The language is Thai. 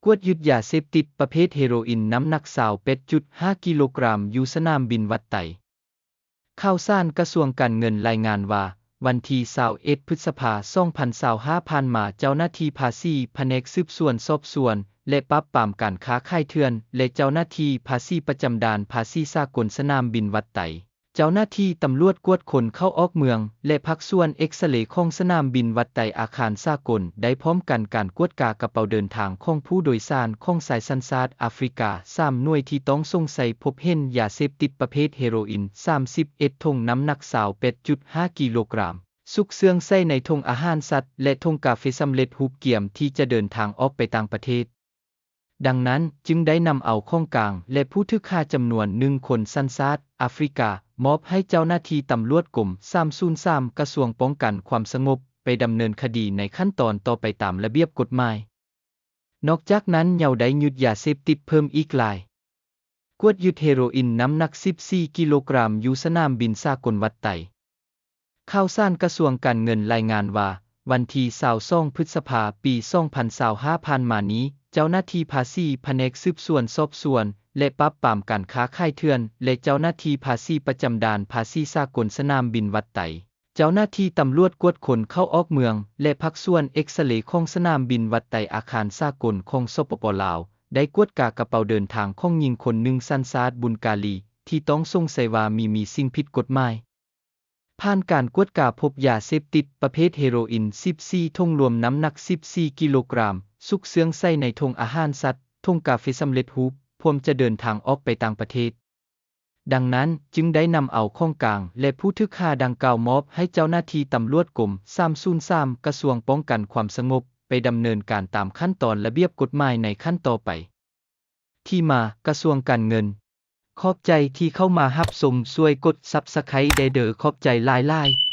กวดยึดยาเสพติดประเภทเฮโรอีนน้ำหนัก28.5 กิโลกรัมอยู่สนามบินวัดไตข่าวสารกระทรวงการเงินรายงานว่าวันที่21 พฤษภาคม 2025 ผ่านมาเจ้าหน้าที่ภาษีแผนกสืบสวนสอบสวนและปราบปรามการค้าขายเถื่อนและเจ้าหน้าที่ภาษีประจำด่านภาษีสากลสนามบินวัดไตเจ้าหน้าที่ตำรวจกวดคนเข้าออกเมืองและภาคส่วนเอ็กซเรย์ของสนามบินวัดไตอาคารสากลได้พร้อมกันการกวดกากระเป๋าเดินทางของผู้โดยสารของสายสัญชาติแอฟริกา3หน่วยที่ต้องสงสัยพบเห็นยาเสพติดประเภทเฮโรอีน31ถุงน้ำหนัก28.5 กิโลกรัมซุกเสื่องใส่ในถุงอาหารสัตว์และถุงกาแฟสำเร็จรูปเกี่ยมที่จะเดินทางออกไปต่างประเทศดังนั้นจึงได้นำเอาของกลางและผู้ถูกฆ่าจำนวน1 คนสัญชาติแอฟริกามอบให้เจ้าหน้าที่ตำรวจกรม303กระทรวงป้องกันความสงบไปดำเนินคดีในขั้นตอนต่อไปตามระเบียบกฎหมายนอกจากนั้นยังได้ยึดยาเสพติดเพิ่มอีกหลายกวดยึดเฮโรอีนน้ำหนัก14 กิโลกรัมอยู่สนามบินสากลวัดไตข่าวสารกระทรวงการเงินรายงานว่าวันที่22 พฤษภาคม ปี 2025 ผ่านมานี้เจ้าหน้าที่ภาษีแผนกสืบสวนสอบสวนและปราบปรามการค้าขายเถื่อนและเจ้าหน้าที่ภาษีประจำด่านภาษีสากลสนามบินวัดไตเจ้าหน้าที่ตำรวจกวดคนเข้าออกเมืองและภาคส่วนเอ็กซเรย์ของสนามบินวัดไตอาคารสากลของสปป.ลาวได้กวดกากระเป๋าเดินทางของหญิงคนหนึ่งสัญชาติบุลกาลีที่ต้องสงสัยว่ามีสิ่งผิดกฎหมายผ่านการกวดกาพบยาเสพติดประเภทเฮโรอีน14ถุงรวมน้ำหนัก14 กิโลกรัมซุกเสื่องใส่ในถุงอาหารสัตว์ถุงกาแฟสำเร็จรูปพร้อมจะเดินทางออกไปต่างประเทศดังนั้นจึงได้นำเอาของกลางและผู้ถูกฆ่าดังกล่าวมอบให้เจ้าหน้าที่ตำรวจกรม303กระทรวงป้องกันความสงบไปดำเนินการตามขั้นตอนระเบียบกฎหมายในขั้นต่อไปที่มากระทรวงการเงินขอบใจที่เข้ามารับชมช่วยกด Subscribe ได้เด้อขอบใจหลายๆ